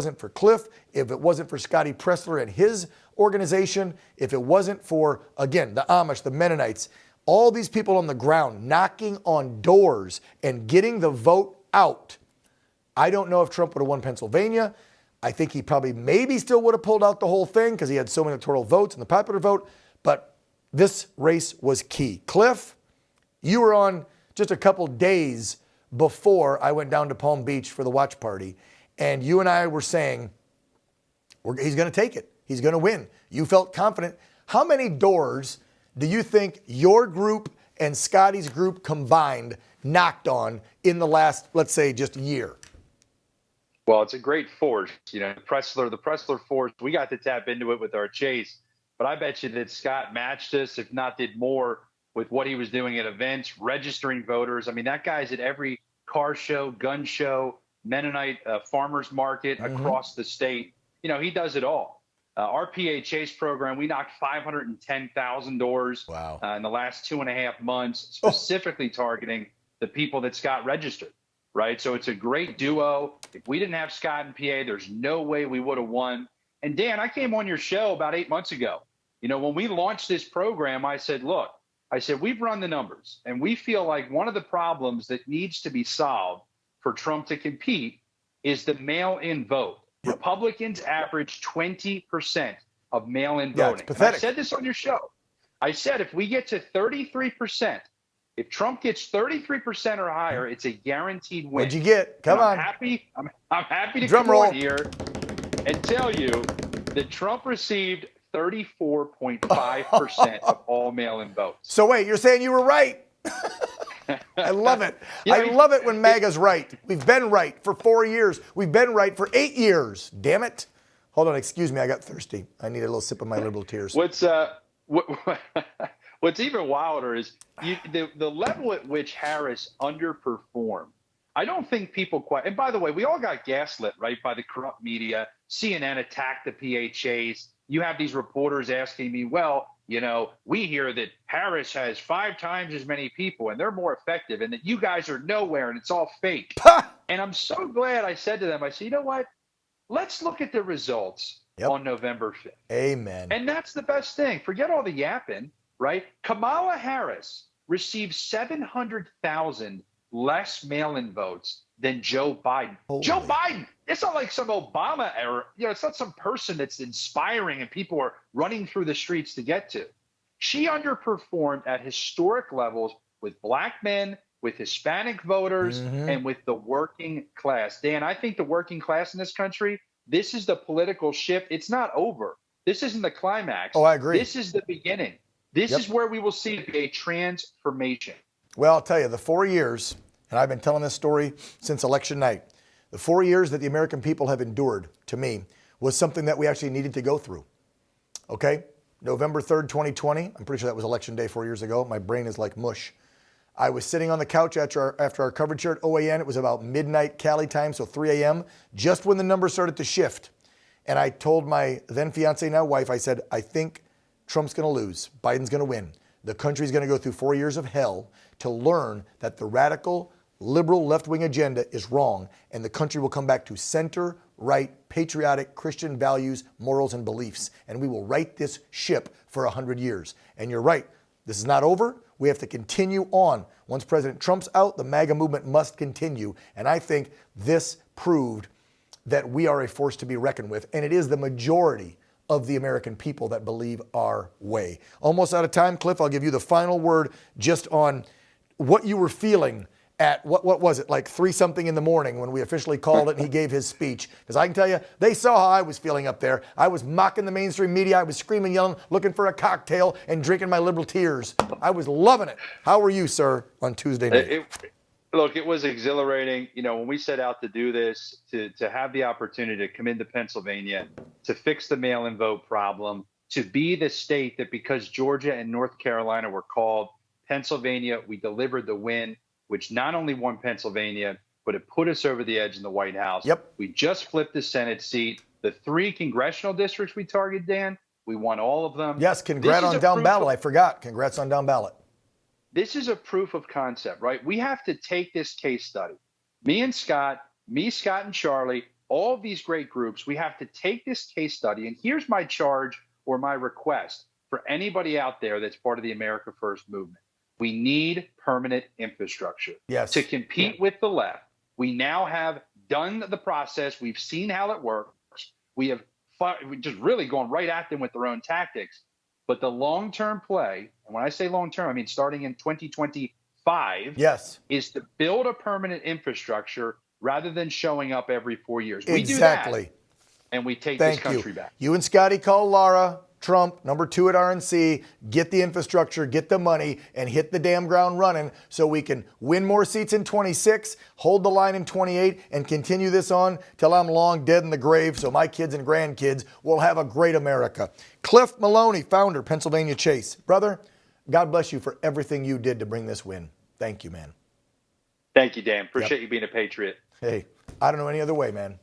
wasn't for Cliff, if it wasn't for Scotty Pressler and his organization, if it wasn't for, again, the Amish, the Mennonites, all these people on the ground knocking on doors and getting the vote out, I don't know if Trump would have won Pennsylvania. I think he probably maybe still would have pulled out the whole thing because he had so many electoral votes in the popular vote. But this race was key. Cliff, you were on just a couple days before I went down to Palm Beach for the watch party. And you and I were saying, he's going to take it. He's going to win. You felt confident. How many doors do you think your group and Scotty's group combined knocked on in the last, let's say, just year? Well, it's a great force. You know, the Pressler force, we got to tap into it with our chase. But I bet you that Scott matched us, if not did more, with what he was doing at events, registering voters. I mean, that guy's at every car show, gun show, Mennonite farmers market across the state. You know, he does it all. Our PA Chase program, we knocked 510,000 doors in the last 2.5 months, specifically targeting the people that Scott registered, right? So it's a great duo. If we didn't have Scott in PA, there's no way we would have won. And Dan, I came on your show about 8 months ago. You know, when we launched this program, I said, look, we've run the numbers, and we feel like one of the problems that needs to be solved for Trump to compete is the mail-in vote. Yep. Republicans average 20% of mail-in voting. It's pathetic. I said this on your show. I said if we get to 33%, if Trump gets 33% or higher, it's a guaranteed win. What'd you get? Come on. I'm happy to Drum come roll on here and tell you that Trump received 34.5% of all mail-in votes. So wait, you're saying you were right? I love it. I love it when MAGA's right. We've been right for 4 years. We've been right for 8 years. Damn it. Hold on, excuse me. I got thirsty. I need a little sip of my liberal tears. What's even wilder is the level at which Harris underperformed. I don't think people quite – and by the way, we all got gaslit, right, by the corrupt media. CNN attacked the PA Chase. You have these reporters asking me, well, you know, we hear that Harris has 5 times as many people and they're more effective and that you guys are nowhere and it's all fake. And I'm so glad I said to them, I said, you know what? Let's look at the results on November 5th. Amen. And that's the best thing. Forget all the yapping, right? Kamala Harris received 700,000 less mail-in votes than Joe Biden. Joe Biden, it's not like some Obama era. You know, it's not some person that's inspiring and people are running through the streets to get to. She underperformed at historic levels with black men, with Hispanic voters, and with the working class. Dan, I think the working class in this country, this is the political shift. It's not over. This isn't the climax. Oh, I agree. This is the beginning. This is where we will see a transformation. Well, I'll tell you, the 4 years, and I've been telling this story since election night, the 4 years that the American people have endured, to me, was something that we actually needed to go through. Okay? November 3rd, 2020, I'm pretty sure that was election day 4 years ago. My brain is like mush. I was sitting on the couch after our coverage here at OAN. It was about midnight Cali time, so 3 a.m., just when the numbers started to shift. And I told my then fiance, now wife, I said, I think Trump's going to lose. Biden's going to win. The country's going to go through 4 years of hell to learn that the radical, liberal, left-wing agenda is wrong, and the country will come back to center, right, patriotic, Christian values, morals, and beliefs. And we will right this ship for 100 years. And you're right. This is not over. We have to continue on. Once President Trump's out, the MAGA movement must continue. And I think this proved that we are a force to be reckoned with. And it is the majority of the American people that believe our way. Almost out of time, Cliff. I'll give you the final word just on what you were feeling at, what was it, like 3-something in the morning when we officially called it and he gave his speech. Because I can tell you, they saw how I was feeling up there. I was mocking the mainstream media. I was screaming, yelling, looking for a cocktail and drinking my liberal tears. I was loving it. How were you, sir, on Tuesday night? Look, it was exhilarating. You know, when we set out to do this, to have the opportunity to come into Pennsylvania, to fix the mail-in vote problem, to be the state that because Georgia and North Carolina were called, Pennsylvania, we delivered the win, which not only won Pennsylvania, but it put us over the edge in the White House. Yep. We just flipped the Senate seat. The 3 congressional districts we targeted, Dan, we won all of them. Yes, congrats on down ballot. I forgot. Congrats on down ballot. This is a proof of concept, right? We have to take this case study. Me, Scott, and Charlie, all of these great groups, we have to take this case study. And here's my charge or my request for anybody out there that's part of the America First movement. We need permanent infrastructure to compete with the left. We now have done the process. We've seen how it works. We have just really gone right at them with their own tactics. But the long-term play, and when I say long-term, I mean starting in 2025, is to build a permanent infrastructure rather than showing up every 4 years. We do that, and we take this country back. You and Scotty call Laura Trump, number 2 at RNC, get the infrastructure, get the money, and hit the damn ground running so we can win more seats in 26, hold the line in 28, and continue this on till I'm long dead in the grave so my kids and grandkids will have a great America. Cliff Maloney, founder, Pennsylvania Chase. Brother, God bless you for everything you did to bring this win. Thank you, man. Thank you, Dan. Appreciate you being a patriot. Hey, I don't know any other way, man.